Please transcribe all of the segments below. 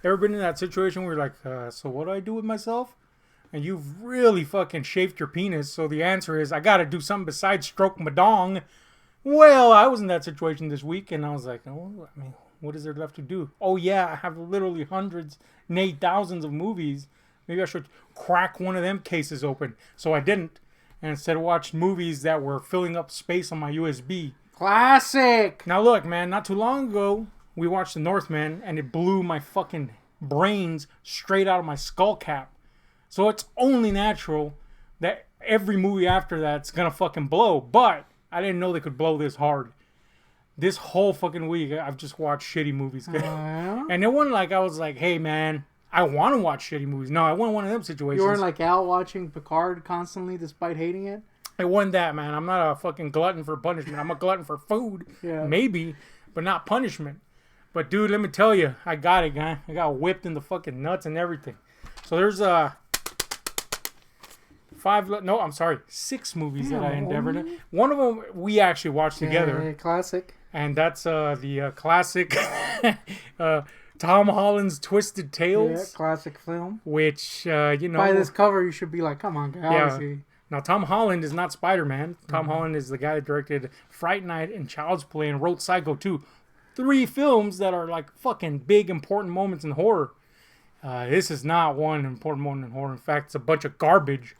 Ever been in that situation where you're like, so what do I do with myself? And you've really fucking chafed your penis. So the answer is, I got to do something besides stroke my dong. Well, I was in that situation this week, and I was like, oh, I mean, what is there left to do? Oh, yeah, I have literally hundreds, nay, thousands of movies. Maybe I should crack one of them cases open. So I didn't. And instead watched movies that were filling up space on my USB. Classic! Now look, man, not too long ago, we watched The Northman, and it blew my fucking brains straight out of my skull cap. So it's only natural that every movie after that's gonna fucking blow. But I didn't know they could blow this hard. This whole fucking week, I've just watched shitty movies. And it wasn't like I was like, hey, man, I want to watch shitty movies. No, I wasn't one of them situations. You weren't like out watching Picard constantly despite hating it? It wasn't that, man. I'm not a fucking glutton for punishment. I'm a glutton for food. Yeah. Maybe, but not punishment. But, dude, let me tell you, I got it, guy. I got whipped in the fucking nuts and everything. So there's 6 movies that I endeavored. One of them we actually watched together. Yeah, classic. And that's the classic Tom Holland's Twisted Tales. Yeah, classic film. Which, by this cover, you should be like, come on, guys. Yeah. Now, Tom Holland is not Spider-Man. Tom Holland is the guy that directed Fright Night and Child's Play and wrote Psycho 2. 3 films that are like fucking big, important moments in horror. This is not one important moment in horror. In fact, it's a bunch of garbage.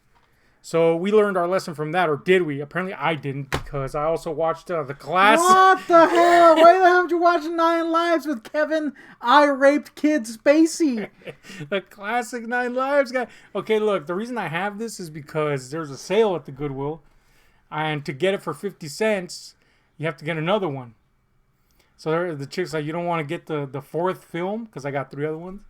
So we learned our lesson from that, or did we? Apparently I didn't, because I also watched the classic... What the hell? Why the hell did you watch 9 Lives with Kevin I Raped Kid Spacey? The classic 9 Lives guy. Okay, look, the reason I have this is because there's a sale at the Goodwill, and to get it for 50 cents, you have to get another one. So the chick's like, you don't want to get the 4th film, because I got 3 other ones.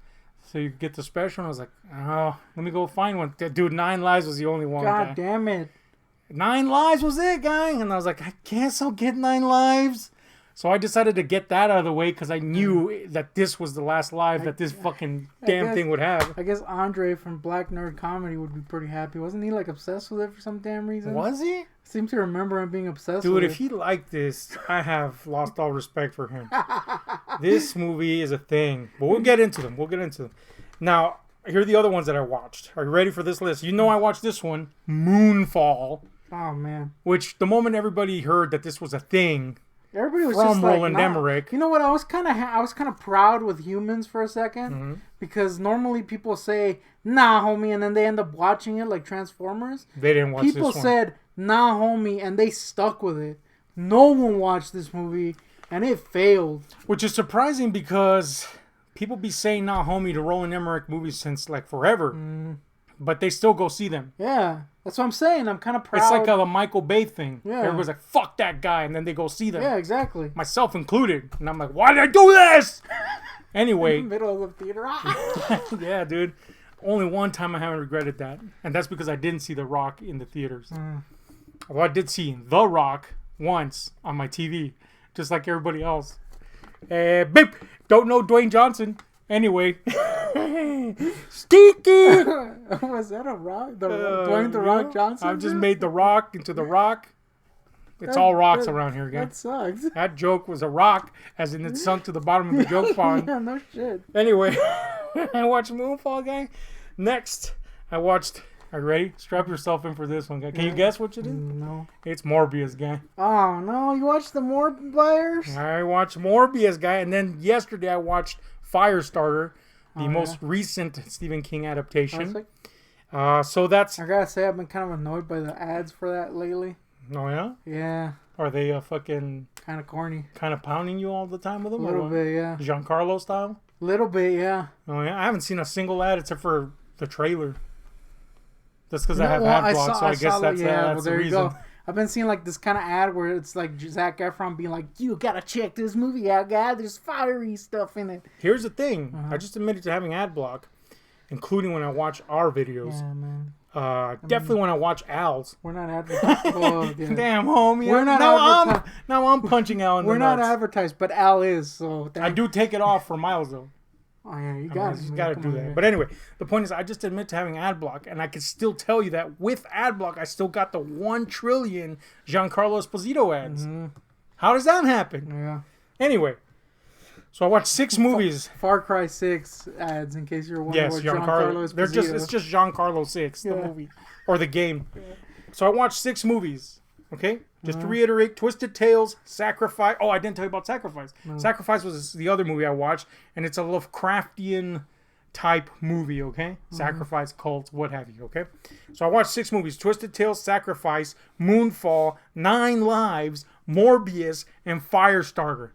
So you get the special, and I was like, oh, let me go find one. Dude, 9 Lives was the only one. God damn it. 9 Lives was it, guy. And I was like, I guess I'll get 9 Lives. So I decided to get that out of the way because I knew that this was the last live that this fucking damn thing would have. I guess Andre from Black Nerd Comedy would be pretty happy. Wasn't he like obsessed with it for some damn reason? Was he? I seem to remember him being obsessed with it. Dude, if he liked this, I have lost all respect for him. This movie is a thing. But we'll get into them. Now, here are the other ones that I watched. Are you ready for this list? You know I watched this one, Moonfall. Oh, man. Which, the moment everybody heard that this was a thing... Everybody was from just like, Roland Emmerich. You know what? I was kind of proud with Humans for a second because normally people say, "Nah, homie," and then they end up watching it like Transformers. They didn't watch this one. People said, "Nah, homie," and they stuck with it. No one watched this movie, and it failed. Which is surprising because people be saying "Nah, homie" to Roland Emmerich movies since like forever, but they still go see them. Yeah. That's what I'm saying. I'm kind of proud. It's like the Michael Bay thing. Yeah. Everybody's like, fuck that guy, and then they go see them. Yeah, exactly. Myself included. And I'm like, why did I do this? Anyway. In the middle of the theater. Yeah, dude. Only one time I haven't regretted that. And that's because I didn't see The Rock in the theaters. Although I did see The Rock once on my TV. Just like everybody else. Beep. Don't know Dwayne Johnson. Anyway. Stinky! Was that a rock? Dwayne The Rock Johnson? I've just made The Rock into The Rock. It's all rocks around here, guys. That sucks. That joke was a rock, as in it sunk to the bottom of the joke pond. Yeah, no shit. Anyway, I watched Moonfall, guy. Next, I watched... Are you ready? Strap yourself in for this one, guy. Can you guess what it is? No. It's Morbius, guy. Oh, no. You watched the Morbius? I watched Morbius, guy. And then yesterday I watched Firestarter, the most recent Stephen King adaptation. So that's... I gotta say, I've been kind of annoyed by the ads for that lately. Oh, yeah? Yeah. Are they fucking... Kind of corny. Kind of pounding you all the time with them? A little bit, yeah. Giancarlo style? Little bit, yeah. Oh, yeah? I haven't seen a single ad except for the trailer. That's because I have ad block, so I guess that's the reason. Go. I've been seeing like this kind of ad where it's like Zac Efron being like, "You gotta check this movie out, guy. There's fiery stuff in it." Here's the thing: I just admitted to having ad block, including when I watch our videos. Yeah, man. Definitely when I watch Al's. We're not advertised. Oh, yeah. Damn, homie. We're not advertised. Now I'm punching Al in the nuts. We're not advertised, but Al is. So I do take it off for Miles though. Oh, yeah, you got to do that. But anyway, the point is I just admit to having ad block, and I can still tell you that with ad block, I still got the 1 trillion Giancarlo Esposito ads. How does that happen? Yeah. Anyway, So I watched 6 movies. Far Cry 6 ads, in case you're wondering what Giancarlo Esposito. It's just Giancarlo 6, the movie. Or the game. Yeah. So I watched 6 movies. Okay? Just to reiterate, Twisted Tales, Sacrifice. Oh, I didn't tell you about Sacrifice. No. Sacrifice was the other movie I watched, and it's a Lovecraftian type movie, okay? Sacrifice, cult, what have you, okay? So I watched 6 movies. Twisted Tales, Sacrifice, Moonfall, 9 Lives, Morbius, and Firestarter.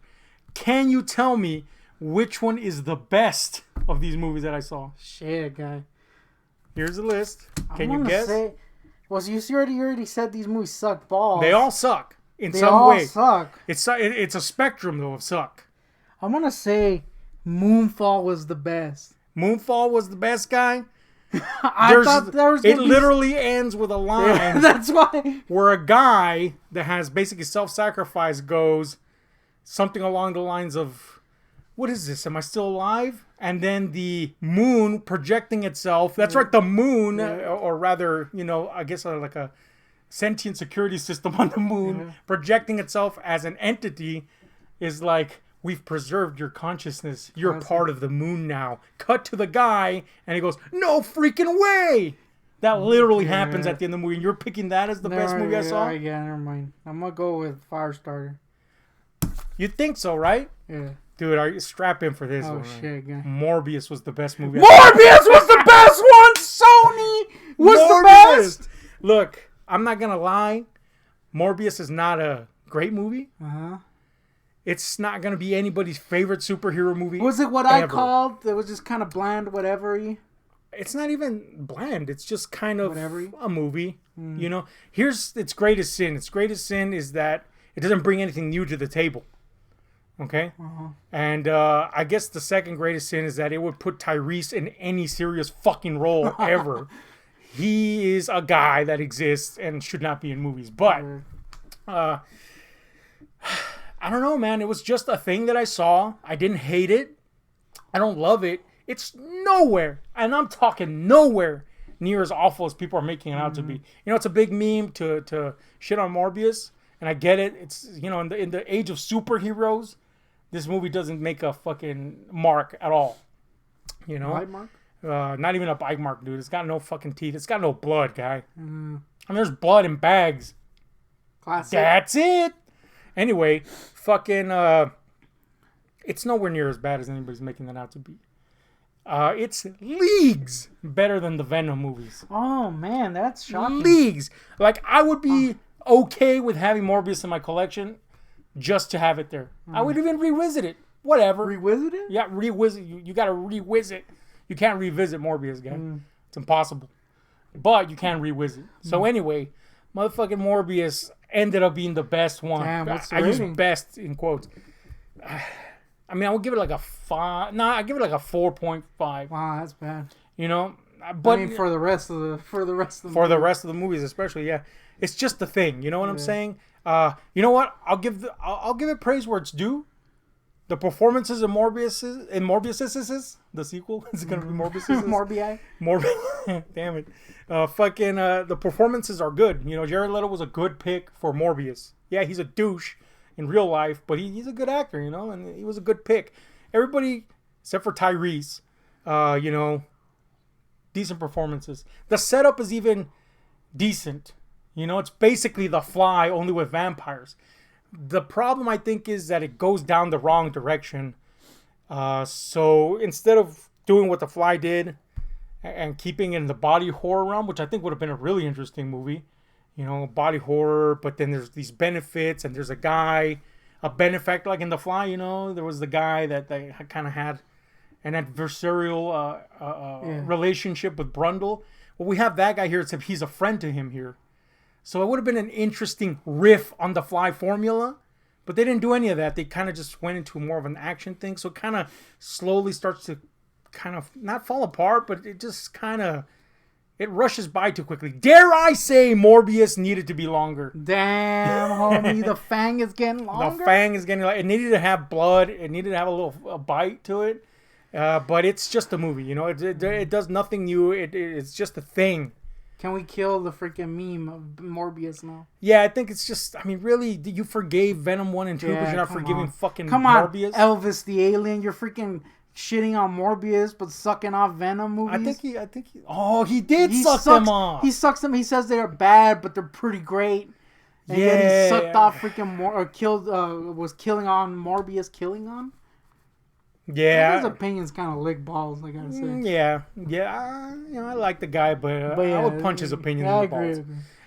Can you tell me which one is the best of these movies that I saw? Shit, guy. Here's the list. Can you guess? Well, you already said these movies suck balls. They all suck in some way. They all suck. It's a spectrum, though, of suck. I'm going to say Moonfall was the best. Moonfall was the best, guy? I thought there was It literally ends with a line. Yeah, that's why. Where a guy that has basically self-sacrifice goes something along the lines of, what is this? Am I still alive? And then the moon projecting itself. That's right, the moon, or rather, I guess like a sentient security system on the moon, projecting itself as an entity is like, we've preserved your consciousness. You're part of the moon now. Cut to the guy, and he goes, no freaking way! That literally happens at the end of the movie. And you're picking that as the best movie I saw? Yeah, never mind. I'm going to go with Firestarter. You think so, right? Yeah. Dude, are you strap in for this one? Oh, shit, guy. Morbius was the best movie. Morbius was the best one! Sony was the best! Look, I'm not going to lie. Morbius is not a great movie. Uh-huh. It's not going to be anybody's favorite superhero movie. Was it what I called? It was just kind of bland, whatever-y? It's not even bland. It's just kind of whatever-y? A movie. Here's its greatest sin. Its greatest sin is that it doesn't bring anything new to the table. Okay? Uh-huh. And I guess the second greatest sin is that it would put Tyrese in any serious fucking role ever. He is a guy that exists and should not be in movies. But, I don't know, man. It was just a thing that I saw. I didn't hate it. I don't love it. It's nowhere, and I'm talking nowhere, near as awful as people are making it out to be. It's a big meme to shit on Morbius, and I get it. It's, in the age of superheroes, this movie doesn't make a fucking mark at all. Bite mark? Not even a bite mark, dude. It's got no fucking teeth. It's got no blood, guy. I mean, there's blood in bags. Classic. That's it. Anyway, fucking, it's nowhere near as bad as anybody's making that out to be. It's leagues better than the Venom movies. Oh, man, that's shocking. Leagues. Like, I would be okay with having Morbius in my collection just to have it there. I would even revisit it. Whatever. Revisit it? Yeah, revisit. You got to revisit. You can't revisit Morbius, guy. It's impossible. But you can revisit. So anyway, motherfucking Morbius ended up being the best one. Damn, what's the I rating? use best in quotes. I mean, I would give it like a 5. No, I give it like a 4.5. Wow, that's bad. But I mean, for the rest of the movies, especially, yeah, it's just the thing. You know what I'm saying? You know what? I'll give it praise where it's due. The performances in Morbius, the sequel, is it gonna be Morbius? Morbii. Damn it. The performances are good. Jared Leto was a good pick for Morbius. Yeah, he's a douche in real life, but he's a good actor, and he was a good pick. Everybody, except for Tyrese, decent performances. The setup is even decent. It's basically The Fly, only with vampires. The problem, I think, is that it goes down the wrong direction. So instead of doing what The Fly did and keeping it in the body horror realm, which I think would have been a really interesting movie, body horror, but then there's these benefits, and there's a benefactor, like in The Fly, there was the guy that they kind of had an adversarial relationship with Brundle. Well, we have that guy here, except he's a friend to him here. So it would have been an interesting riff on the Fly formula, but they didn't do any of that. They kind of just went into more of an action thing. So it kind of slowly starts to kind of not fall apart, but it just kind of, it rushes by too quickly. Dare I say Morbius needed to be longer. Damn, homie, the fang is getting longer? The fang is getting longer. It needed to have blood. It needed to have a bite to it. But it's just a movie, it does nothing new. It's just a thing. Can we kill the freaking meme of Morbius now? Yeah, I think it's just. I mean, really, you forgave Venom 1 and 2 because you're not forgiving fucking Morbius. Elvis the alien, you're freaking shitting on Morbius but sucking off Venom movies. I think he. Oh, he did suck them off. He sucks them. He says they're bad, but they're pretty great. And yet he sucked off freaking was killing on Morbius. Killing on. Yeah, his opinions kind of lick balls. I gotta say. Yeah. I like the guy, but I would punch his opinions in the balls.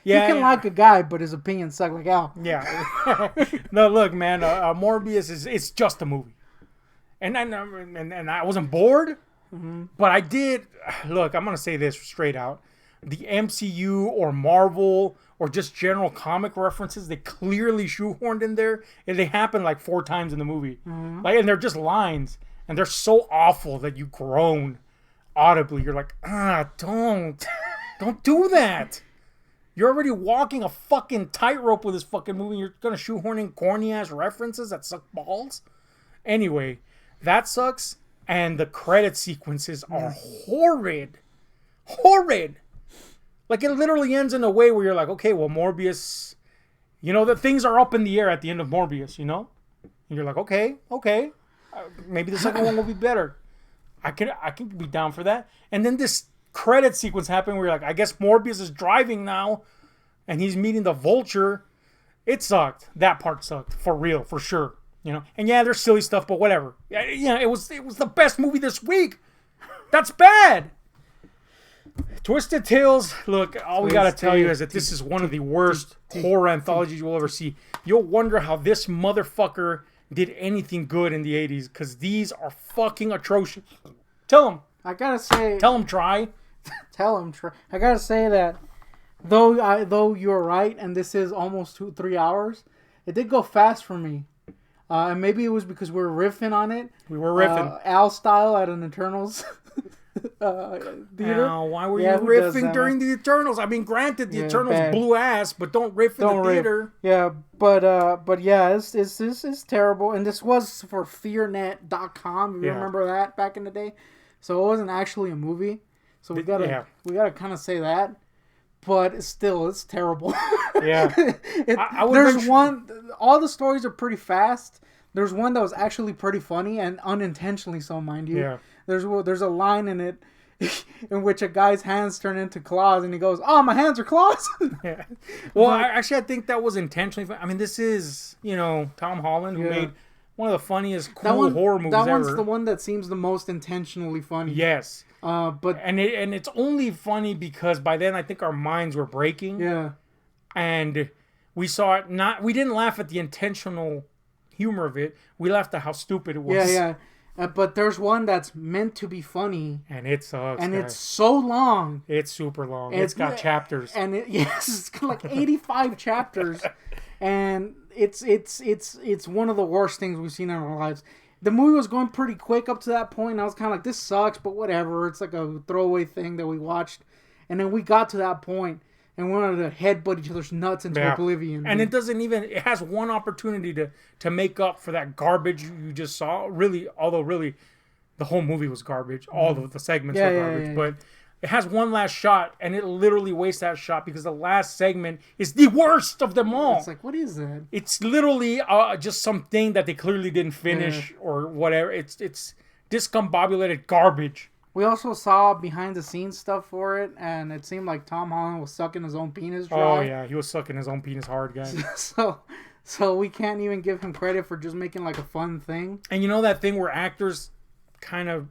Yeah, you can like a guy, but his opinions suck like hell. Yeah. No, look, man. Morbius it's just a movie, and I wasn't bored, but I did. Look, I'm gonna say this straight out: the MCU or Marvel or just general comic references, they clearly shoehorned in there, and they happen like 4 times in the movie, like, and they're just lines. And they're so awful that you groan audibly. You're like, don't do that. You're already walking a fucking tightrope with this fucking movie. You're gonna shoehorn in corny ass references that suck balls. Anyway, that sucks. And the credit sequences are horrid. Like, it literally ends in a way where you're like, okay, well, Morbius, that things are up in the air at the end of Morbius, And you're like, okay. Maybe the second one will be better. I can be down for that. And then this credit sequence happened where you're like, I guess Morbius is driving now, and he's meeting the Vulture. It sucked. That part sucked for real, for sure. And yeah, there's silly stuff, but whatever. Yeah, it was the best movie this week. That's bad. Twisted Tales. Look, all we gotta tell you is that this is one of the worst horror anthologies you'll ever see. You'll wonder how this motherfucker did anything good in the 80s, because these are fucking atrocious. Tell him. I gotta say. Tell him try. Tell him try. I gotta say that though you're right, and this is almost 2-3 hours, it did go fast for me. And maybe it was because we were riffing on it. We were riffing. Al style at an Eternals theater. Now, why were you riffing during the Eternals? I mean, granted, the Eternals blew ass, but don't riff in the theater. Yeah, but yeah, it's terrible. And this was for fearnet.com. If you remember that back in the day. So it wasn't actually a movie. So we gotta kind of say that. But still, it's terrible. Yeah. All the stories are pretty fast. There's one that was actually pretty funny and unintentionally so, mind you. Yeah. There's a line in it in which a guy's hands turn into claws, and he goes, "Oh, my hands are claws." Yeah. Well, I think that was intentionally. I mean, this is Tom Holland, who made one of the funniest horror movies ever. That one's the one that seems the most intentionally funny. Yes. But it's only funny because by then I think our minds were breaking. Yeah. And we saw it we didn't laugh at the intentional humor of it. We laughed at how stupid it was. Yeah. But there's one that's meant to be funny. And it sucks. And it's so long. It's super long. It's got chapters. And it's got like 85 chapters. And it's one of the worst things we've seen in our lives. The movie was going pretty quick up to that point, and I was kind of like, this sucks, but whatever. It's like a throwaway thing that we watched. And then we got to that point, and we wanted to headbutt each other's nuts into oblivion. And it has one opportunity to make up for that garbage you just saw. Really, although really, the whole movie was garbage. All of the segments were garbage. But it has one last shot, and it literally wastes that shot because the last segment is the worst of them all. It's like, what is that? It's literally just something that they clearly didn't finish or whatever. It's discombobulated garbage. We also saw behind the scenes stuff for it, and it seemed like Tom Holland was sucking his own penis dry. Oh yeah, he was sucking his own penis hard, guys. So we can't even give him credit for just making like a fun thing. And that thing where actors kind of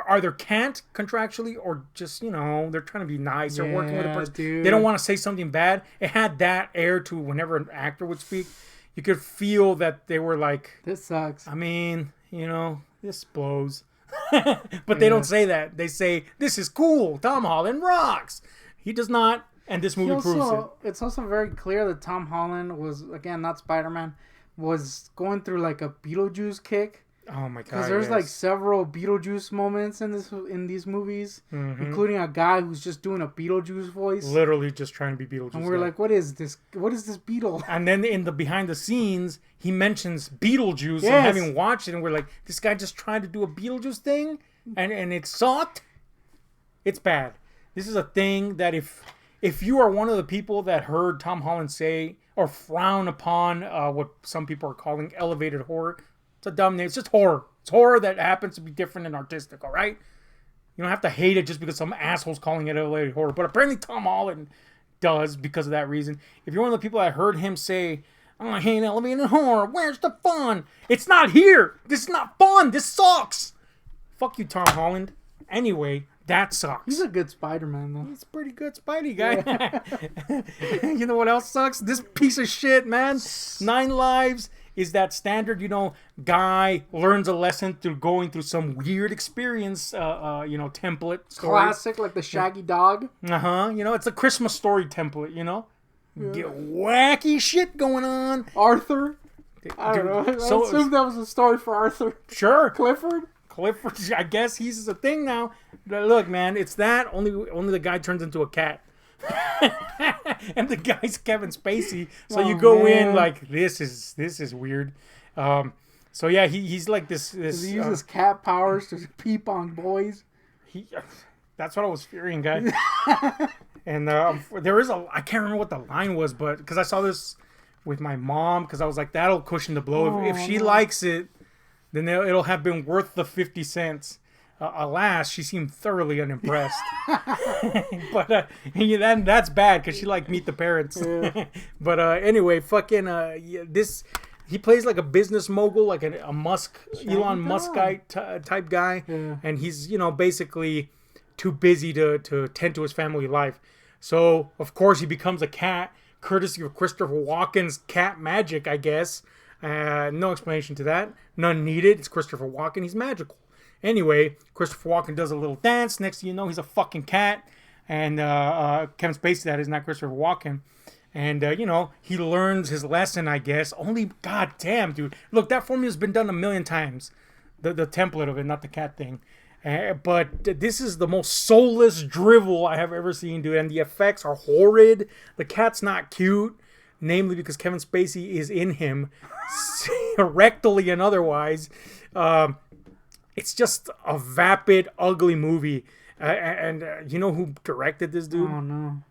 either can't contractually or just they're trying to be nice or working with a person. Dude. They don't want to say something bad. It had that air to whenever an actor would speak. You could feel that they were like, this sucks. I mean, this blows. But they don't say that. They say, this is cool. Tom Holland rocks. He does not. And this movie proves it. It's also very clear that Tom Holland was, again, not Spider-Man, was going through like a Beetlejuice kick. Oh my god! Because there's like several Beetlejuice moments in these movies, including a guy who's just doing a Beetlejuice voice, literally just trying to be Beetlejuice. And we're like, "What is this? What is this beetle?" And then in the behind the scenes, he mentions Beetlejuice and having watched it, and we're like, "This guy just tried to do a Beetlejuice thing, and it sucked." It's bad. This is a thing that if you are one of the people that heard Tom Holland say or frown upon what some people are calling elevated horror, it's a dumb name. It's just horror. It's horror that happens to be different and artistic, all right? You don't have to hate it just because some asshole's calling it elevated horror. But apparently Tom Holland does because of that reason. If you're one of the people that heard him say, "Oh, I hate elevated horror. Where's the fun?" It's not here. This is not fun. This sucks. Fuck you, Tom Holland. Anyway, that sucks. He's a good Spider-Man, though. He's a pretty good Spidey guy. Yeah. You know what else sucks? This piece of shit, man. 9 Lives is that standard, guy learns a lesson through going through some weird experience, template story. Classic, like the Shaggy Dog. It's a Christmas story template, Yeah. Get wacky shit going on. Arthur. I don't know. I assume that was a story for Arthur. Sure. Clifford, I guess he's a thing now. But look, man, it's that. Only the guy turns into a cat. And the guy's Kevin Spacey. So you go in like, this is weird. So yeah, he's like this. Does he use his cat powers to peep on boys? That's what I was fearing, guy. And there is I can't remember what the line was, but because I saw this with my mom, because I was like, that'll cushion the blow. If she likes it, then it'll have been worth the 50 cents. Alas, she seemed thoroughly unimpressed. But that's bad because she liked Meet the Parents. Yeah. But anyway, this. He plays like a business mogul, like a Musk, Elon Musk type guy, and he's basically too busy to tend to his family life. So of course he becomes a cat, courtesy of Christopher Walken's cat magic, I guess. No explanation to that. None needed. It's Christopher Walken. He's magical. Anyway, Christopher Walken does a little dance. Next thing you know, he's a fucking cat. And Kevin Spacey, that is not Christopher Walken. And, he learns his lesson, I guess. Only, goddamn, dude. Look, that formula's been done a million times. The template of it, not the cat thing. But this is the most soulless drivel I have ever seen, dude. And the effects are horrid. The cat's not cute. Namely because Kevin Spacey is in him. Rectally and otherwise. It's just a vapid, ugly movie. And you know who directed this, dude? Oh, no.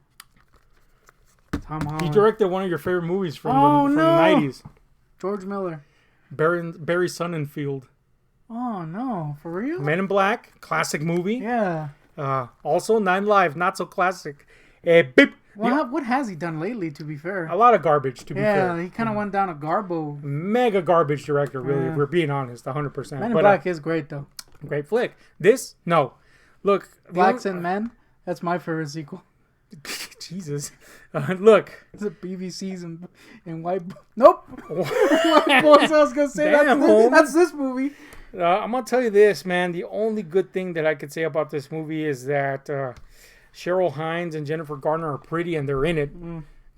Tom Holland. He directed one of your favorite movies from the 90s. George Miller. Barry Sonnenfeld. Oh, no. For real? Men in Black. Classic movie. Yeah. Also, 9 Live. Not so classic. Beep. Well, what has he done lately, to be fair? A lot of garbage, to be fair. Yeah, he kind of went down a garbo. Mega garbage director, really, if we're being honest, 100%. Men in Black is great, though. Great flick. This? No. Look. Blacks and Men? That's my favorite sequel. Jesus. Look. Is it BBC's and White... Nope. White Boys, I was going to say. That's this movie. I'm going to tell you this, man. The only good thing that I could say about this movie is that Cheryl Hines and Jennifer Garner are pretty and they're in it.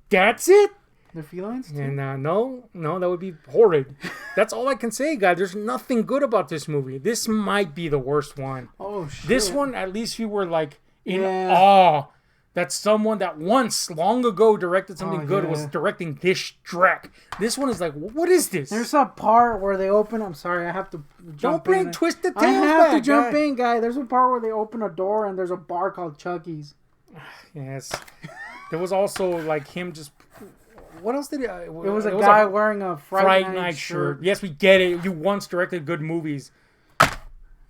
That's it. They're felines too? And no, that would be horrid. That's all I can say, guys. There's nothing good about this movie. This might be the worst one. Oh, shit. This one, at least you were like in awe that someone that once, long ago, directed something good was directing this dreck. This one is like, what is this? There's a part where they open... I'm sorry, I have to jump in. Don't bring Twisted Tails I have to jump guy. in, guy. There's a part where they open a door and there's a bar called Chucky's. Yes. There was also like him just... What else did it... It was a guy wearing a Fright Night shirt. Yes, we get it. You once directed good movies.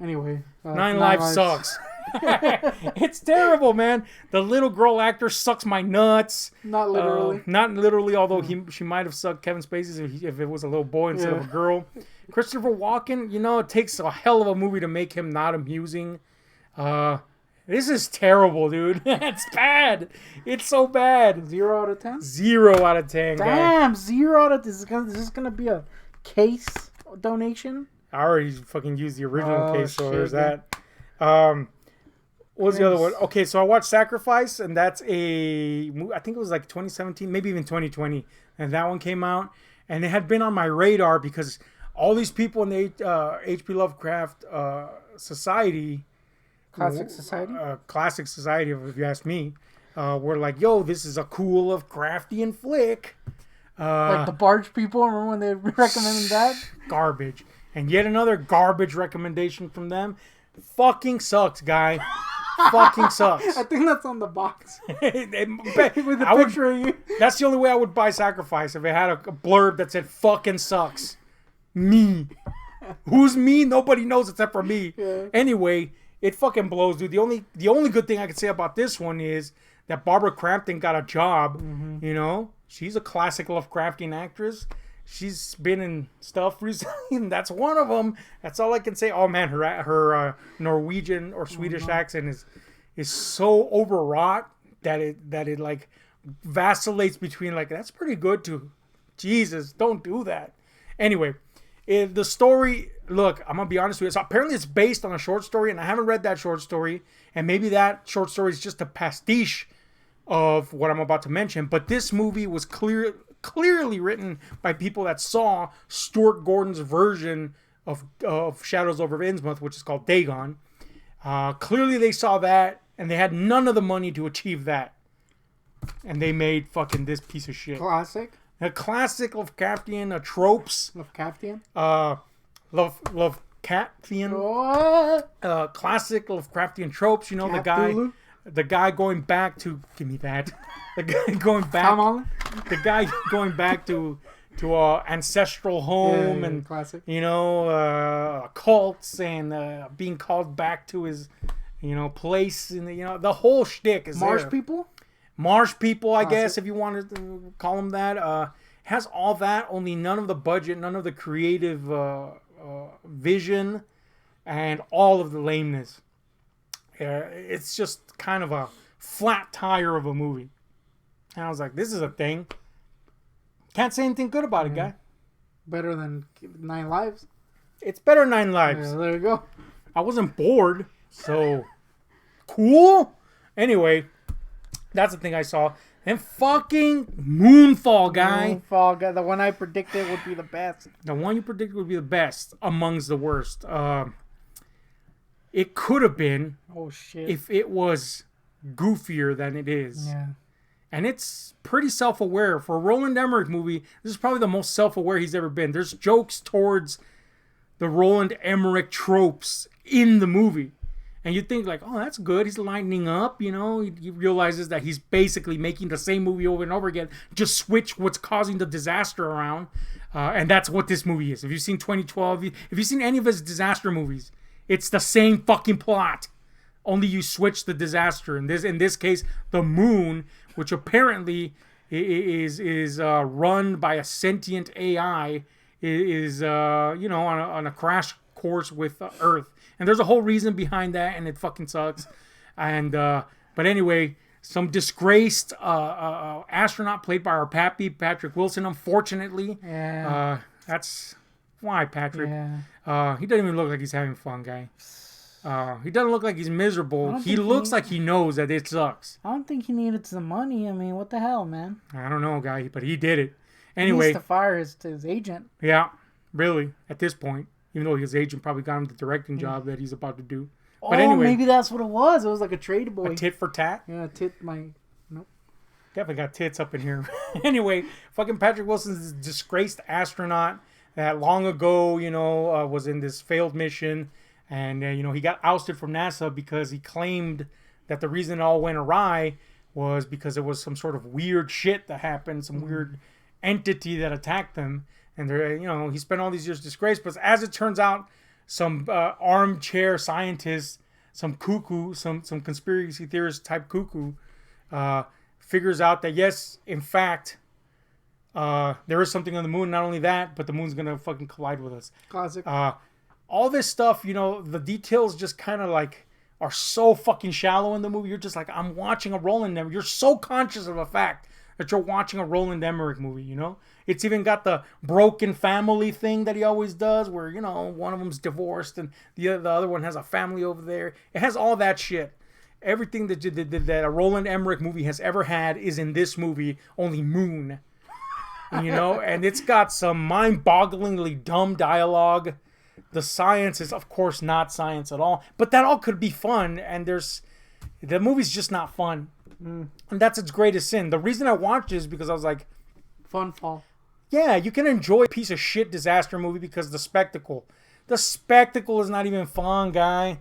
Anyway. 9 Lives sucks. It's terrible, man. The little girl actor sucks my nuts. Not literally. Not literally, although she might have sucked Kevin Spacey's if it was a little boy instead of a girl. Christopher Walken, it takes a hell of a movie to make him not amusing. This is terrible, dude. It's bad. It's so bad. 0 out of 10? 0 out of 10, Damn, 0 out of 10. Is this going to be a case donation? I already fucking used the original case, so there's that. What was the other one? Okay, so I watched Sacrifice, and that's I think it was like 2017, maybe even 2020, and that one came out, and it had been on my radar because all these people in the H.P. Lovecraft Society, Classic Society, if you ask me, were like, yo, this is a cool Lovecraftian flick. Like the Barge people, remember when they recommended that? Garbage. And yet another garbage recommendation from them. Fucking sucks, guy. fucking sucks. I think that's on the box. With the I would- picture of you. That's the only way I would buy Sacrifice, if it had a blurb that said fucking sucks. Me. Who's me? Nobody knows except for me. Yeah. Anyway, it fucking blows, dude. The only good thing I can say about this one is that Barbara Crampton got a job. Mm-hmm. You know, she's a classic Lovecraftian actress. She's been in stuff recently, and that's one of them. That's all I can say. Oh man, her Norwegian or Swedish accent is so overwrought that it like vacillates between like that's pretty good to Jesus, don't do that. Anyway, the story. Look, I'm gonna be honest with you. So apparently, it's based on a short story, and I haven't read that short story, and maybe that short story is just a pastiche of what I'm about to mention. But this movie was clearly written by people that saw Stuart Gordon's version of Shadows over Innsmouth, which is called Dagon. Clearly they saw that, and they had none of the money to achieve that. And they made fucking this piece of shit. Classic. A classic Lovecraftian tropes. Lovecraftian. Lovecraftian. What? Classic Lovecraftian tropes. You know, Cthulhu? the guy going back to... Give me that. The guy going back... Tom Holland? The guy going back to ancestral home and classic. You know, cults and being called back to his, you know, place and the whole shtick is Marsh there. people? Marsh people, I Classic. guess, if you wanted to call them that. Has all that, only none of the budget, none of the creative vision, and all of the lameness. It's just kind of a flat tire of a movie. And I was like, this is a thing. Can't say anything good about it, guy. Better than 9 Lives. It's better than 9 Lives. Yeah, there you go. I wasn't bored, so cool. Anyway, that's the thing I saw. And fucking Moonfall, guy. Moonfall guy. The one I predicted would be the best. The one you predicted would be the best amongst the worst. It could have been Oh, shit. if it was goofier than it is. Yeah. And it's pretty self-aware. For a Roland Emmerich movie, this is probably the most self-aware he's ever been. There's jokes towards the Roland Emmerich tropes in the movie. And you think like, oh, that's good. He's lightening up, you know. He realizes that he's basically making the same movie over and over again. Just switch what's causing the disaster around. And that's what this movie is. If you've seen 2012, if you've seen any of his disaster movies, it's the same fucking plot. Only you switch the disaster. In this case, the moon, which apparently is run by a sentient AI, is on a crash course with Earth. And there's a whole reason behind that, and it fucking sucks. And but anyway, some disgraced astronaut played by our pappy, Patrick Wilson, unfortunately. Yeah. That's why, Patrick. Yeah. He doesn't even look like he's having fun, guy. He doesn't look like he's miserable. He think looks like he knows that it sucks. I don't think he needed some money. I mean, what the hell, man? I don't know, guy, but he did it. He Anyway, needs to fire his agent. yeah, really, at this point. Even though his agent probably got him the directing job that he's about to do. But anyway, maybe that's what it was. It was like a trade boy. a tit for tat. Yeah, Nope. Definitely got tits up in here. Anyway, fucking Patrick Wilson's this disgraced astronaut that long ago, was in this failed mission. And, he got ousted from NASA because he claimed that the reason it all went awry was because there was some sort of weird shit that happened, some weird entity that attacked them. And, he spent all these years disgraced. But as it turns out, some armchair scientists, some cuckoo, some conspiracy theorist type cuckoo, figures out that, yes, in fact, there is something on the moon. Not only that, but the moon's going to fucking collide with us. Classic. All this stuff, the details just kind of like are so fucking shallow in the movie. You're just like, I'm watching a Roland Emmerich. You're so conscious of the fact that you're watching a Roland Emmerich movie, It's even got the broken family thing that he always does where, one of them's divorced and the other one has a family over there. It has all that shit. Everything that a Roland Emmerich movie has ever had is in this movie, only moon. And it's got some mind-bogglingly dumb dialogue. The science is, of course, not science at all. But that all could be fun, and the movie's just not fun. And that's its greatest sin. The reason I watched it is because I was like, Fun fall. yeah, you can enjoy a piece of shit disaster movie because the spectacle. The spectacle is not even fun, guy.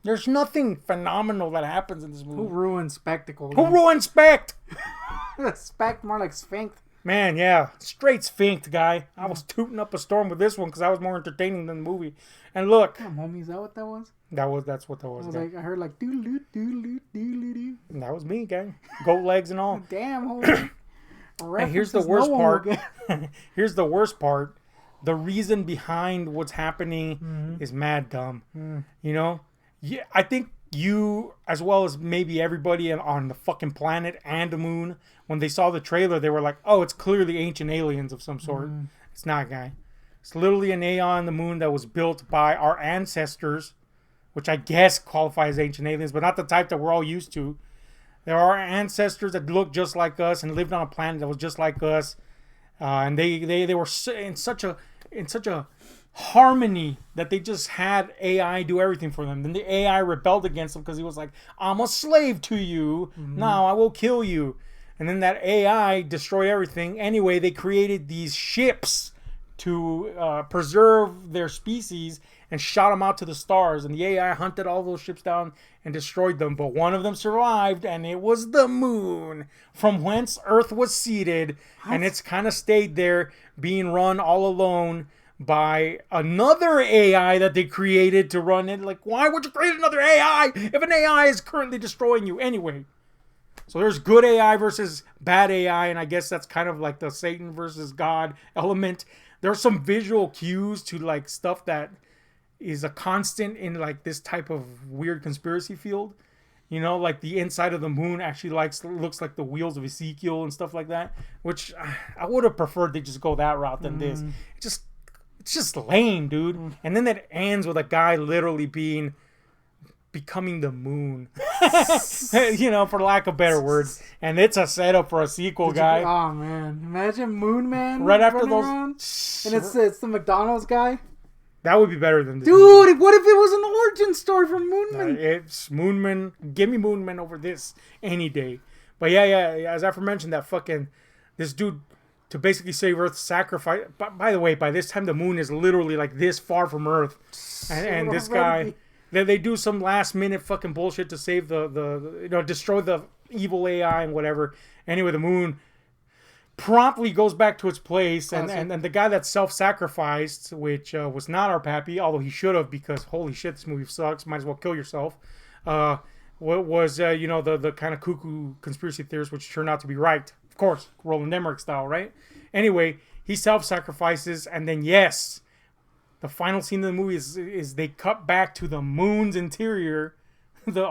There's nothing phenomenal that happens in this movie. Who ruined spectacle? Who ruined Spect? Spect, more like Sphinx. Man, yeah. Straight Sphinx, guy. I was tooting up a storm with this one because I was more entertaining than the movie. And look. Damn, homie, is that what that was? That's what that was. I was like, I heard like doodle doodle doodle. And that was me, gang. Goat legs and all. Damn, homie. And here's the worst part. Here's the worst part. The reason behind what's happening is mad dumb. You know? Yeah, I think you, as well as maybe everybody on the fucking planet and the moon, when they saw the trailer, they were like, oh, it's clearly ancient aliens of some sort. It's not, guy. It's literally an AI on the moon that was built by our ancestors, which I guess qualify as ancient aliens, but not the type that we're all used to. There are ancestors that look just like us and lived on a planet that was just like us, and they were in such a harmony that they just had AI do everything for them. Then the AI rebelled against him because he was like, I'm a slave to you. Now I will kill you. And then that AI destroyed everything. Anyway, they created these ships to preserve their species and shot them out to the stars. And the AI hunted all those ships down and destroyed them. But one of them survived, and it was the moon, from whence Earth was seeded. And it's kind of stayed there, being run all alone by another AI that they created to run it. Like, why would you create another AI if an AI is currently destroying you anyway? So there's good AI versus bad AI, and I guess that's kind of like the Satan versus God element. There's some visual cues to like stuff that is a constant in like this type of weird conspiracy field. You know, like the inside of the moon actually looks like the wheels of Ezekiel and stuff like that, which I would have preferred they just go that route than this. It's just lame, dude. And then it ends with a guy literally becoming the moon. You know, for lack of better words. And it's a setup for a sequel, guy. Oh, man. Imagine Moon Man right after those around, and it's the McDonald's guy. That would be better than this. Dude, what if it was an origin story for Moonman? It's Moonman. Give me Moonman over this any day. But yeah, as aforementioned, that fucking this dude, to basically save Earth, sacrifice. By the way, by this time the moon is literally like this far from Earth, and this guy, they do some last minute fucking bullshit to save the destroy the evil AI and whatever. Anyway, the moon promptly goes back to its place, and the guy that self-sacrificed, which was not our pappy, although he should have, because holy shit, this movie sucks. Might as well kill yourself. What was the kind of cuckoo conspiracy theorists, which turned out to be right. Of course, Roland Emmerich style, right? Anyway, he self-sacrifices, and then yes, the final scene of the movie is they cut back to the moon's interior, in the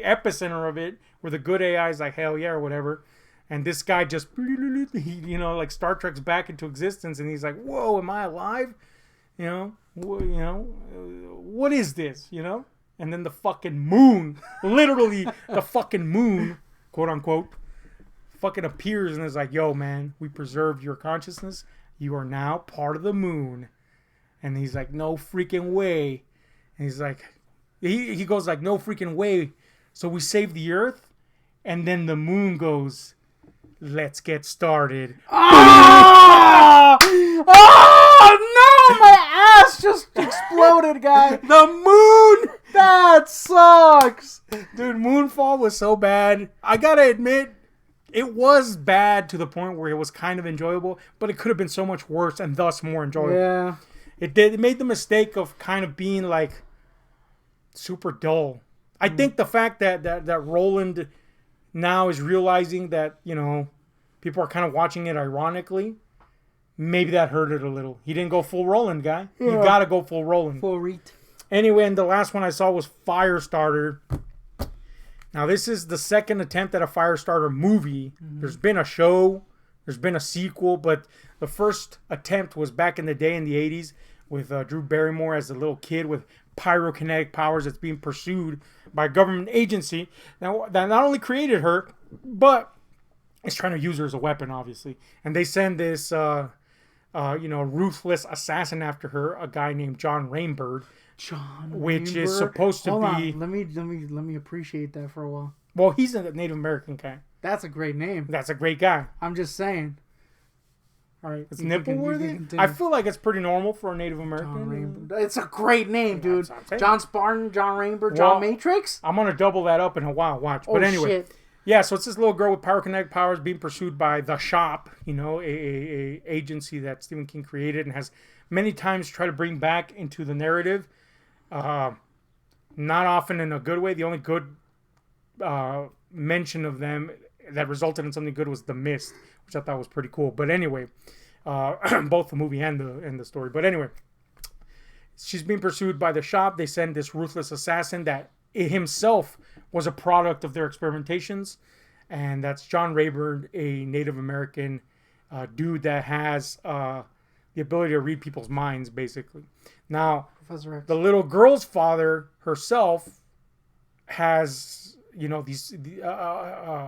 epicenter of it, where the good AI is like hell yeah or whatever, and this guy just like Star Trek's back into existence, and he's like, whoa, am I alive? What is this? And then the fucking moon, literally the fucking moon, quote unquote, fucking appears and is like, yo, man, we preserved your consciousness. You are now part of the moon. And he's like, no freaking way. And he's like, he goes like, no freaking way. So we save the Earth. And then the moon goes, let's get started. Oh, no, my ass just exploded, guy. The moon! That sucks. Dude, Moonfall was so bad. I gotta admit, it was bad to the point where it was kind of enjoyable, but it could have been so much worse and thus more enjoyable. Yeah. It made the mistake of kind of being like super dull. I think the fact that Roland now is realizing that, people are kind of watching it ironically, maybe that hurt it a little. He didn't go full Roland, guy. Yeah. You gotta go full Roland. Full reet. Anyway, and the last one I saw was Firestarter. Now, this is the second attempt at a Firestarter movie. Mm-hmm. There's been a show. There's been a sequel. But the first attempt was back in the day in the 80s with Drew Barrymore as a little kid with pyrokinetic powers that's being pursued by a government agency. Now, that not only created her, but it's trying to use her as a weapon, obviously. And they send this, ruthless assassin after her, a guy named John Rainbird. Which is supposed to be. Let me appreciate that for a while. Well, he's a Native American guy. That's a great name. That's a great guy. I'm just saying. All right. It's you nipple can worthy. continue. I feel like it's pretty normal for a Native John American. Rainbow. It's a great name, dude. that's what I'm saying. John Spartan, John Rainbow, John Matrix. I'm gonna double that up in a while. Watch. Oh But anyway, shit. yeah. So it's this little girl with pyrokinetic powers being pursued by the Shop. You know, a agency that Stephen King created and has many times tried to bring back into the narrative. Not often in a good way. The only good mention of them that resulted in something good was The Mist, which I thought was pretty cool. But anyway, both the movie and the story. But anyway, she's being pursued by the Shop. They send this ruthless assassin that himself was a product of their experimentations, and that's John Rayburn, a Native American dude that has the ability to read people's minds, basically. Now, Professor X. the little girl's father herself has, these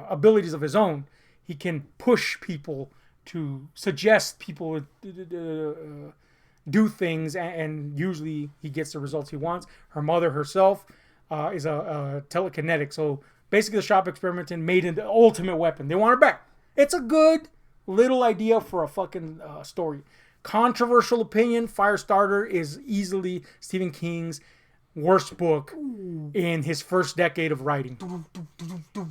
abilities of his own. He can push people to suggest people do things, and usually he gets the results he wants. Her mother herself is a telekinetic. So basically, the Shop experimented made an ultimate weapon. They want her back. It's a good little idea for a fucking story. Controversial opinion, Firestarter is easily Stephen King's worst book in his first decade of writing.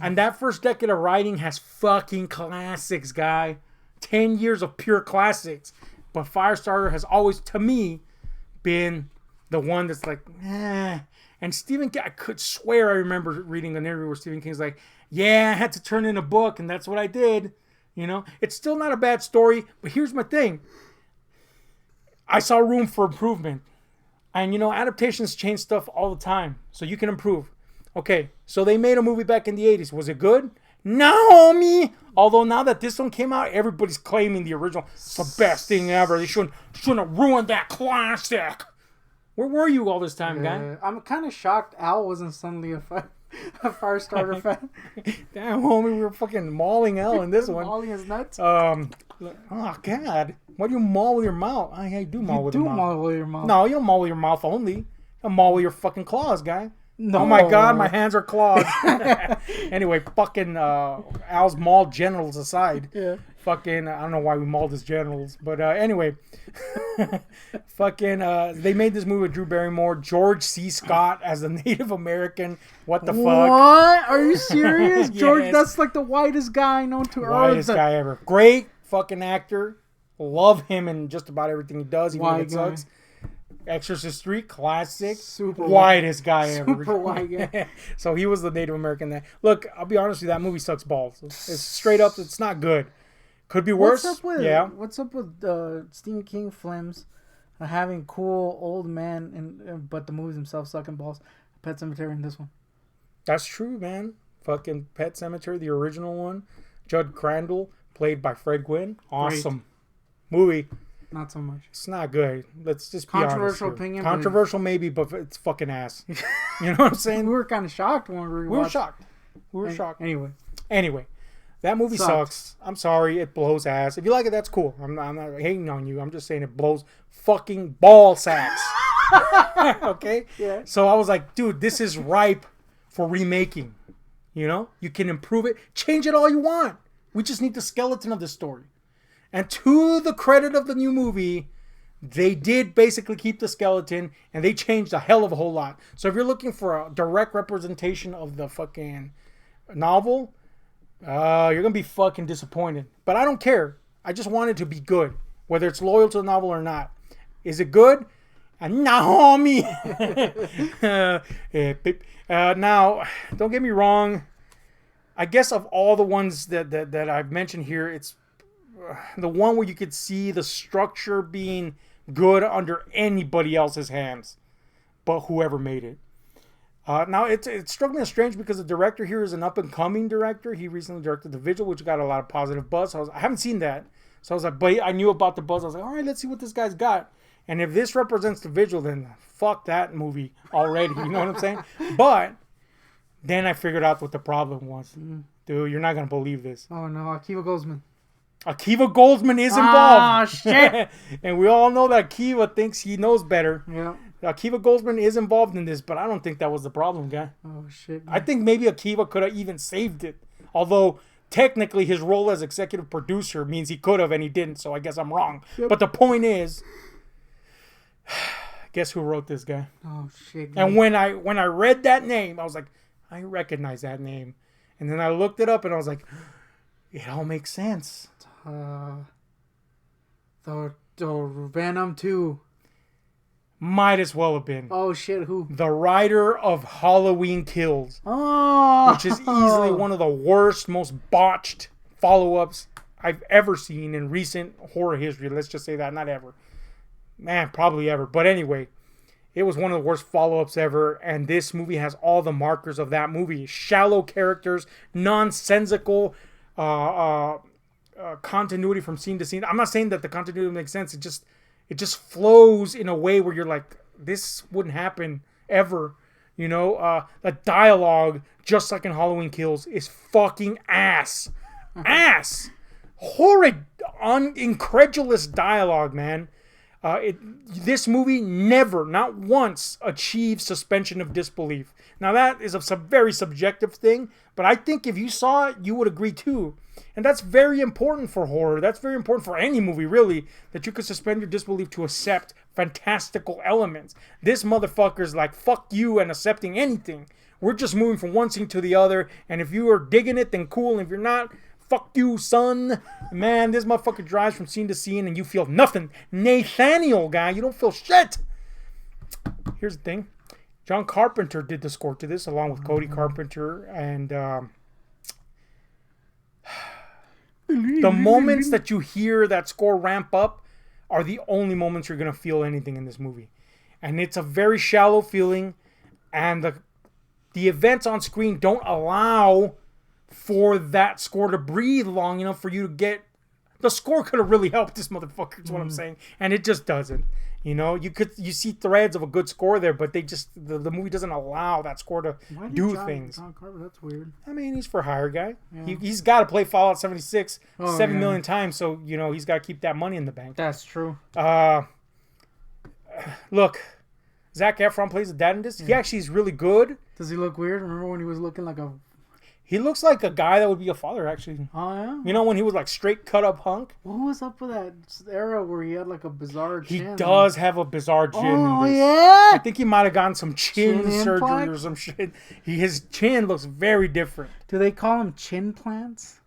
And that first decade of writing has fucking classics, guy. 10 years of pure classics. But Firestarter has always, to me, been the one that's like, eh. And Stephen King, I could swear I remember reading an interview where Stephen King's like, yeah, I had to turn in a book, and that's what I did. It's still not a bad story, but here's my thing. I saw room for improvement. And, adaptations change stuff all the time, so you can improve. Okay, so they made a movie back in the 80s. Was it good? No, homie! Although now that this one came out, everybody's claiming the original is the best thing ever. They shouldn't have ruined that classic. Where were you all this time, guy? I'm kind of shocked Al wasn't suddenly a Firestarter fan. Damn, homie, we were fucking mauling Al in this one. Mauling his nuts? Oh, God. Why do you maul with your mouth? I do maul with your mouth. You do maul with your mouth. No, you don't maul with your mouth only. You maul with your fucking claws, guy. No. Oh, my God, my hands are claws. Anyway, fucking Al's mauled genitals aside. Yeah. Fucking, I don't know why we mauled his genitals. But anyway, fucking, they made this movie with Drew Barrymore, George C. Scott as a Native American. What the fuck? What? Are you serious? Yes. George, that's like the whitest guy known to Earth. Whitest guy ever. Great fucking actor. Love him in just about everything he does, even if it sucks. Exorcist 3, classic. Super whitest guy ever. Super white guy. So he was the Native American that. Look, I'll be honest with you, that movie sucks balls. It's straight up, it's not good. Could be worse. What's up with Stephen King films having cool old man but the movies themselves sucking balls? Pet Sematary in this one. That's true, man. Fucking Pet Sematary, the original one. Judd Crandall, played by Fred Gwynn. Awesome movie. Not so much. It's not good. Let's just be honest. Controversial opinion. Controversial maybe, but it's fucking ass. You know what I'm saying? We were kind of shocked when we were shocked. We were shocked. Anyway, that movie sucks. I'm sorry. It blows ass. If you like it, that's cool. I'm not hating on you. I'm just saying it blows fucking ball sacks. Okay? Yeah. So I was like, dude, this is ripe for remaking. You can improve it. Change it all you want. We just need the skeleton of the story. And to the credit of the new movie, they did basically keep the skeleton, and they changed a hell of a whole lot. So if you're looking for a direct representation of the fucking novel, you're going to be fucking disappointed. But I don't care. I just want it to be good, whether it's loyal to the novel or not. Is it good? Nah, homie. Now, don't get me wrong. I guess of all the ones that I've mentioned here, it's the one where you could see the structure being good under anybody else's hands, but whoever made it. Now, it struck me as strange because the director here is an up-and-coming director. He recently directed The Vigil, which got a lot of positive buzz. I haven't seen that. So I was like, but I knew about the buzz. I was like, all right, let's see what this guy's got. And if this represents The Vigil, then fuck that movie already. You know what I'm saying? But then I figured out what the problem was. Dude, you're not going to believe this. Oh, no. Akiva Goldsman. Akiva Goldsman is involved. Oh, shit. And we all know that Akiva thinks he knows better. Yeah. Akiva Goldsman is involved in this, but I don't think that was the problem, guy. Oh, shit. Man. I think maybe Akiva could have even saved it. Although technically his role as executive producer means he could have and he didn't, so I guess I'm wrong. Yep. But the point is, guess who wrote this guy? Oh shit! And when I read that name, I was like, I recognize that name. And then I looked it up and I was like, it all makes sense. The Venom 2. Might as well have been. Oh shit! Who? The writer of Halloween Kills. Oh, Which is easily one of the worst, most botched follow-ups I've ever seen in recent horror history. Let's just say that, not ever. Man, probably ever. But anyway, it was one of the worst follow-ups ever, and this movie has all the markers of that movie. Shallow characters, nonsensical continuity from scene to scene. I'm not saying that the continuity makes sense. It just flows in a way where you're like, this wouldn't happen ever. You know, the dialogue, just like in Halloween Kills, is fucking ass. Ass. Horrid, incredulous dialogue, man. This movie never, not once, achieves suspension of disbelief. Now that is a very subjective thing, but I think if you saw it, you would agree too. And that's very important for horror. That's very important for any movie, really, that you could suspend your disbelief to accept fantastical elements. This motherfucker's like, fuck you and accepting anything. We're just moving from one scene to the other, and if you are digging it, then cool, and if you're not, fuck you, son. Man, this motherfucker drives from scene to scene and you feel nothing. Nathaniel, guy, you don't feel shit. Here's the thing. John Carpenter did the score to this along with Cody Carpenter. And the moments that you hear that score ramp up are the only moments you're going to feel anything in this movie. And it's a very shallow feeling. And the events on screen don't allow for that score to breathe long enough for you to get... The score could have really helped this motherfucker, is what I'm saying. And it just doesn't. You know, you see threads of a good score there, but they just... The movie doesn't allow that score to do things. John Carpenter, that's weird. I mean, he's for hire guy. Yeah. He's got to play Fallout 76 7 million times, so, you know, he's got to keep that money in the bank. That's true. Look, Zac Efron plays the dad in this. Yeah. He actually is really good. Does he look weird? Remember when he was looking like a... He looks like a guy that would be a father, actually. Oh, yeah? You know, when he was like straight cut up hunk? What was up with that era where he had like a bizarre chin? He does have a bizarre chin. Oh, in this. yeah? I think he might have gotten some chin surgery or some shit. His chin looks very different. Do they call him chin plants?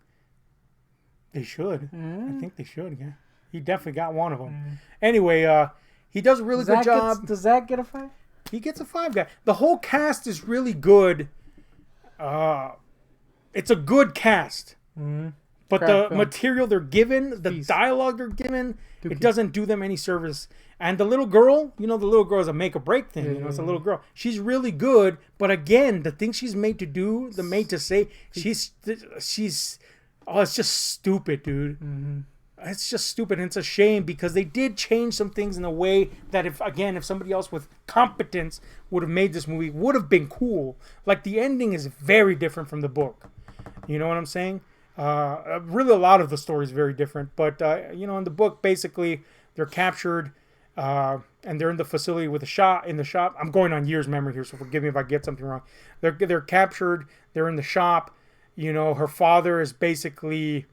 They should. I think they should, yeah. He definitely got one of them. Anyway, he does a really good job. Does Zach get a 5? He gets a 5 guy. The whole cast is really good. It's a good cast. Mm-hmm. But the material they're given, the dialogue they're given, it doesn't do them any service. And the little girl, you know, the little girl is a make or break thing. You know, it's a little girl. She's really good, but again, the thing she's made to do, made to say, she's it's just stupid, dude. Mm-hmm. It's just stupid, and it's a shame because they did change some things in a way that if somebody else with competence would have made this movie, would have been cool. Like the ending is very different from the book. You know what I'm saying? Really, a lot of the story is very different. But, you know, in the book, basically, they're captured and they're in the facility with in the shop. I'm going on years' memory here, so forgive me if I get something wrong. They're captured. They're in the shop. You know, her father is basically...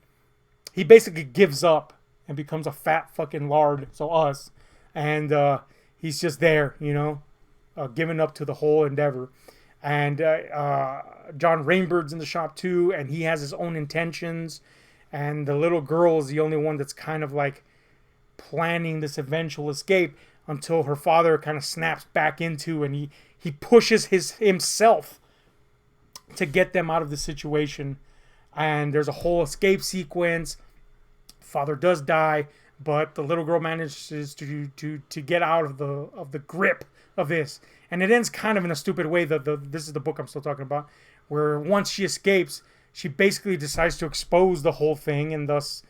He basically gives up and becomes a fat fucking lard. So us. And he's just there, you know, giving up to the whole endeavor. And John Rainbird's in the shop too, and he has his own intentions. And the little girl is the only one that's kind of like planning this eventual escape until her father kind of snaps back into, and he pushes himself to get them out of the situation. And there's a whole escape sequence. Father does die, but the little girl manages to get out of the grip of this. And it ends kind of in a stupid way. This is the book I'm still talking about, where once she escapes, she basically decides to expose the whole thing and thus,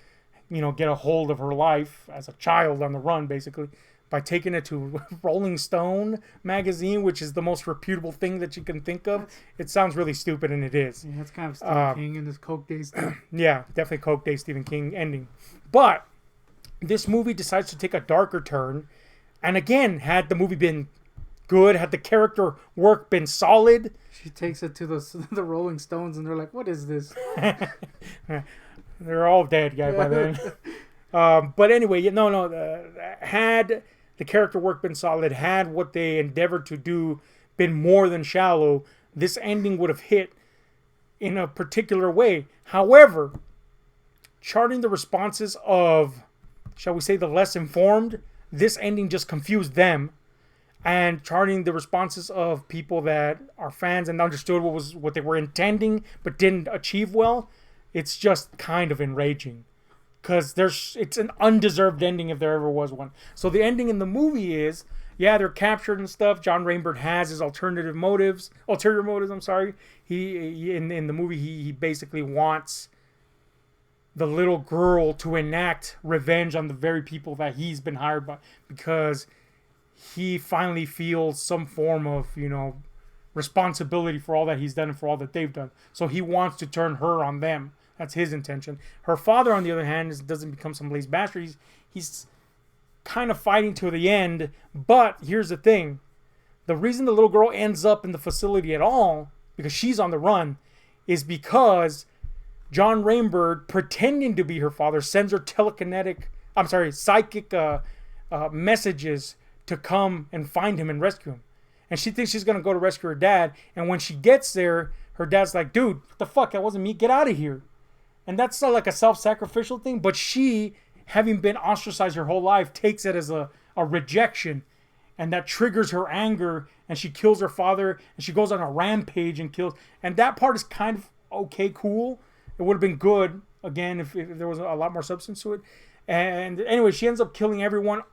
you know, get a hold of her life as a child on the run, basically, by taking it to Rolling Stone magazine, which is the most reputable thing that you can think of. It sounds really stupid, and it is. Yeah, that's kind of Stephen King and this Coke Days thing. Yeah, definitely Coke Day Stephen King ending. But this movie decides to take a darker turn. And again, had the movie been good, had the character work been solid, She takes it to the Rolling Stones, and they're like, "What is this?" They're all dead, guy, by then. But anyway, had the character work been solid, had what they endeavored to do been more than shallow, this ending would have hit in a particular way. However, charting the responses of, shall we say, the less informed, this ending just confused them. And charting the responses of people that are fans and understood what they were intending but didn't achieve well, it's just kind of enraging. Because it's an undeserved ending if there ever was one. So the ending in the movie is, yeah, they're captured and stuff. John Rainbird has his ulterior motives. I'm sorry. He in the movie he basically wants the little girl to enact revenge on the very people that he's been hired by, because he finally feels some form of, responsibility for all that he's done and for all that they've done. So he wants to turn her on them. That's his intention. Her father, on the other hand, doesn't become some lazy bastard. He's kind of fighting to the end. But here's the thing. The reason the little girl ends up in the facility at all, because she's on the run, is because John Rainbird, pretending to be her father, sends her psychic messages to come and find him and rescue him. And she thinks she's going to go to rescue her dad. And when she gets there, her dad's like, dude, what the fuck? That wasn't me. Get out of here. And that's not like a self-sacrificial thing. But she, having been ostracized her whole life, takes it as a rejection. And that triggers her anger. And she kills her father. And she goes on a rampage and kills. And that part is kind of okay, cool. It would have been good, again, if there was a lot more substance to it. And anyway, she ends up killing everyone,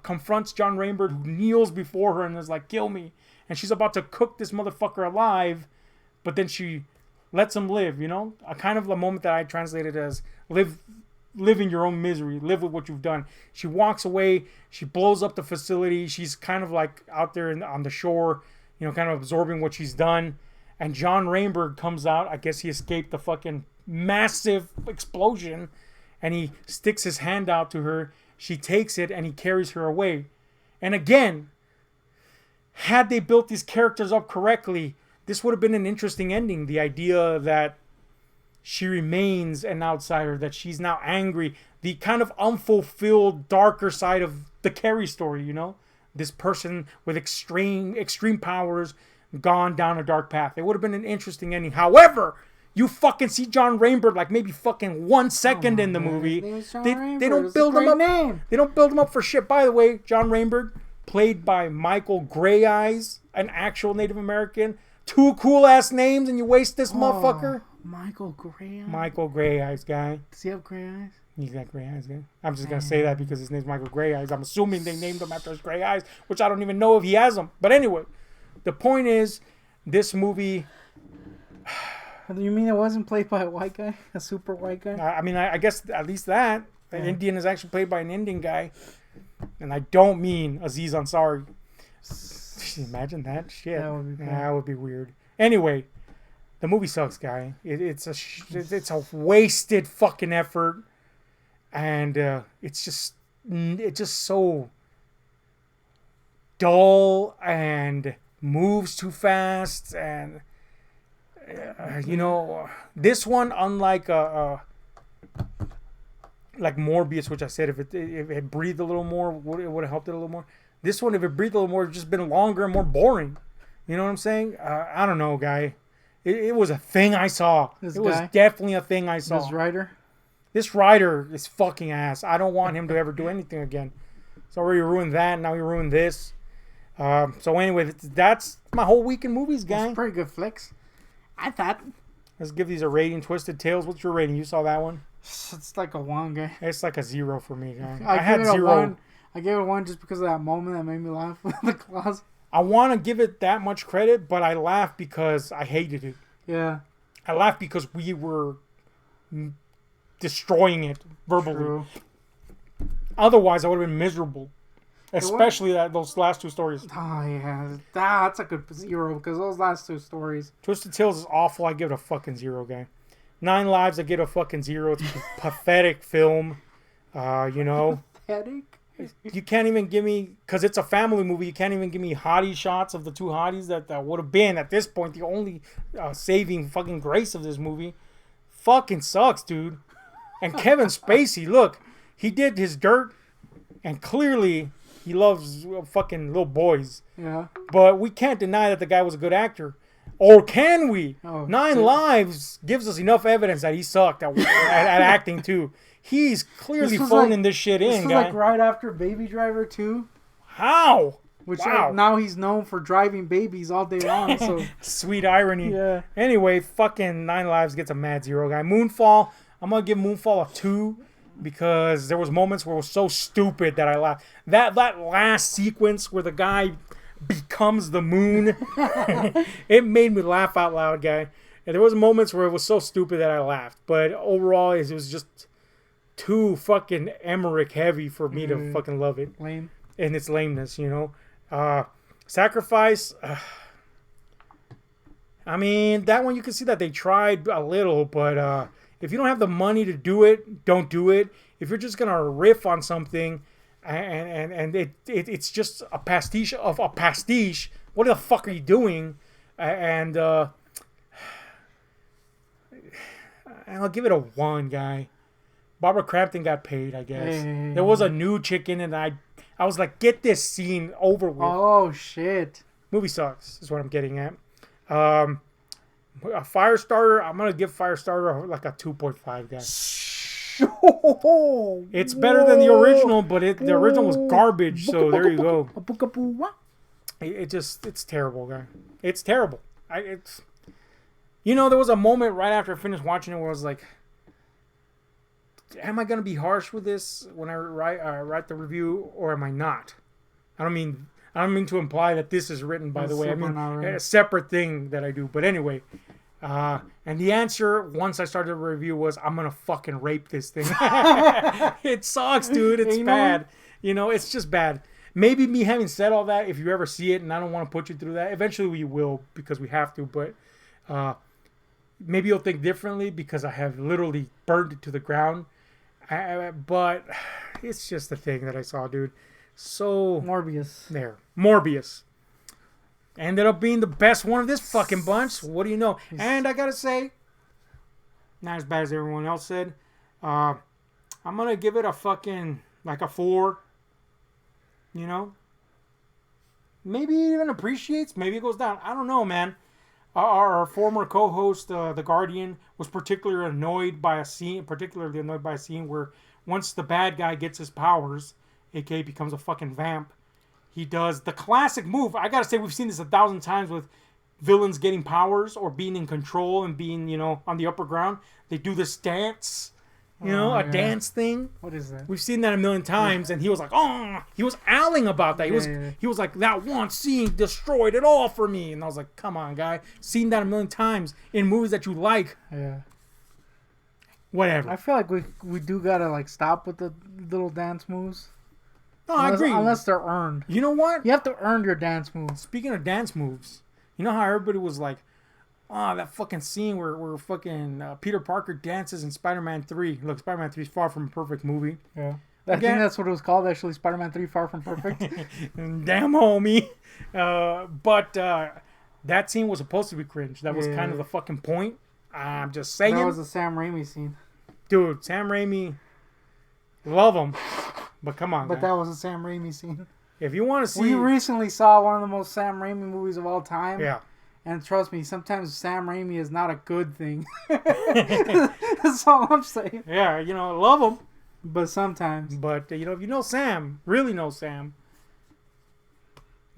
confronts John Rainbird, who kneels before her and is like, kill me. And she's about to cook this motherfucker alive, but then she lets him live, A kind of a moment that I translated as live in your own misery, live with what you've done. She walks away, she blows up the facility, she's kind of like out there on the shore, kind of absorbing what she's done. And John Rainbird comes out, I guess he escaped the fucking massive explosion, and he sticks his hand out to her. She takes it and he carries her away. And again, had they built these characters up correctly, this would have been an interesting ending. The idea that she remains an outsider, that she's now angry, the kind of unfulfilled, darker side of the Carrie story, This person with extreme powers gone down a dark path. It would have been an interesting ending. However, you fucking see John Rainbird like maybe fucking 1 second in the movie. They don't build him up. They don't build him up for shit. By the way, John Rainbird, played by Michael Grey Eyes, an actual Native American. 2 cool ass names, and you waste this motherfucker. Michael Grey Eyes. Michael Grey Eyes, guy. Does he have gray eyes? He's got gray eyes, guy. I'm just gonna say that because his name's Michael Grey Eyes. I'm assuming they named him after his gray eyes, which I don't even know if he has them. But anyway, the point is, this movie. You mean it wasn't played by a white guy? A super white guy? I guess at least that. An Indian is actually played by an Indian guy. And I don't mean Aziz Ansari. Imagine that shit. That would be weird. Anyway, the movie sucks, guy. It's a wasted fucking effort. And it's just so dull and moves too fast, and this one, unlike like Morbius, which I said if it had breathed a little more, it would have helped it a little more. This one, if it breathed a little more, it would just been longer and more boring. You know what I'm saying? I don't know, guy. It was a thing I saw. Was definitely a thing I saw. This writer is fucking ass. I don't want him to ever do anything again. So already ruined that, and now he ruined this. So anyway, that's my whole week in movies, guy. That's pretty good flicks. I thought. Let's give these a rating. Twisted Tales, what's your rating? You saw that one? It's like a 1, guy. It's like a 0 for me, guy. I had 0. I gave it a 1 just because of that moment that made me laugh with the claws. I want to give it that much credit, but I laughed because I hated it. Yeah. I laughed because we were destroying it verbally. True. Otherwise, I would have been miserable. Especially those last 2 stories. Oh, yeah. That's a good 0 because those last 2 stories. Twisted Tales is awful. I give it a fucking 0, guy. 9 Lives, I give it a fucking 0. It's a pathetic film. Pathetic? You can't even give me, because it's a family movie, you can't even give me hottie shots of the two hotties that would have been, at this point, the only saving fucking grace of this movie. Fucking sucks, dude. And Kevin Spacey, look, he did his dirt, and clearly he loves fucking little boys. Yeah. But we can't deny that the guy was a good actor. Or can we? Oh, 9 Lives gives us enough evidence that he sucked at acting, too. He's clearly phoning this shit in, This was guy. like right after Baby Driver 2. How? Which Wow. now he's known for driving babies all day long. So Sweet irony. yeah. Anyway, fucking 9 Lives gets a mad 0, guy. Moonfall, I'm going to give Moonfall a 2 because there was moments where it was so stupid that I laughed. That last sequence where the guy becomes the moon, it made me laugh out loud, guy. And there was moments where it was so stupid that I laughed. But overall, it was just too fucking Emmerich heavy for me to fucking love it. Lame. And its lameness, you know. Sacrifice, I mean, that one you can see that they tried a little, but if you don't have the money to do it, don't do it. If you're just gonna riff on something and it's just a pastiche of a pastiche, what the fuck are you doing? And I'll give it a 1, guy. Barbara Crampton got paid, I guess. Hey. There was a new chicken, and I was like, get this scene over with. Oh shit. Movie sucks, is what I'm getting at. A Firestarter, I'm going to give Firestarter like a 2.5, guys. It's better than the original, but the original was garbage, so there you go. It's terrible, guy. It's terrible. You know, there was a moment right after I finished watching it where I was like, am I going to be harsh with this when I write the review, or am I not? I don't mean to imply that this is written, by the way. I mean, a separate thing that I do. But anyway, and the answer, once I started the review, was I'm going to fucking rape this thing. It sucks, dude. It's bad. You know, it's just bad. Maybe me having said all that, if you ever see it, and I don't want to put you through that, eventually we will, because we have to. But maybe you'll think differently, because I have literally burned it to the ground. But it's just the thing that I saw, dude. So Morbius ended up being the best one of this fucking bunch. What do you know? And I gotta say, not as bad as everyone else said. I'm gonna give it a fucking like a 4. You know, maybe it even appreciates. Maybe it goes down. I don't know, man. Our former co-host, The Guardian, was particularly annoyed by a scene where once the bad guy gets his powers, aka becomes a fucking vamp, he does the classic move. I gotta say, we've seen this 1,000 times with villains getting powers or being in control and being, you know, on the upper ground. They do this dance, you know, a dance thing. What is that? We've seen that 1,000,000 times, and he was like, oh, he was owling about that. He was like, that one scene destroyed it all for me. And I was like, come on, guy. Seen that 1,000,000 times in movies that you like. Yeah. Whatever. I feel like we do gotta like stop with the little dance moves. No, I agree. Unless they're earned. You know what? You have to earn your dance moves. Speaking of dance moves, you know how everybody was like, oh, that fucking scene where fucking Peter Parker dances in Spider-Man 3. Look, Spider-Man 3 is far from a perfect movie. Yeah. I think that's what it was called, actually. Spider-Man 3, Far From Perfect. Damn, homie. But that scene was supposed to be cringe. That was kind of the fucking point. I'm just saying. That was the Sam Raimi scene. Dude, Sam Raimi, love him. But come on, But that was a Sam Raimi scene. If you want to see... We recently saw one of the most Sam Raimi movies of all time. Yeah. And trust me, sometimes Sam Raimi is not a good thing. That's all I'm saying. Yeah, you know, love him. But sometimes. But, you know, if you know Sam, really know Sam.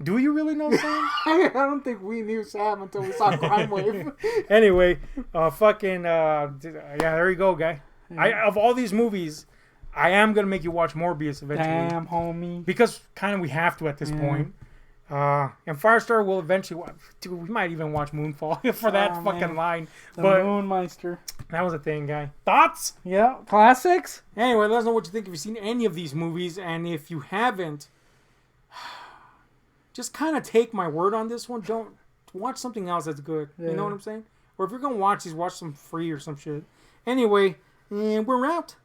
Do you really know Sam? I don't think we knew Sam until we saw Crime Wave. Anyway, yeah, there you go, guy. Yeah. Of all these movies, I am going to make you watch Morbius eventually. Damn, homie. Because kind of we have to at this point. And Firestarter will eventually watch. Dude, we might even watch Moonfall for that fucking line. The but Moonmeister. That was a thing, guy. Thoughts? Yeah, classics. Anyway, let us know what you think if you've seen any of these movies. And if you haven't, just kind of take my word on this one. Don't watch something else that's good. Yeah. You know what I'm saying? Or if you're going to watch these, watch some free or some shit. Anyway, and we're out.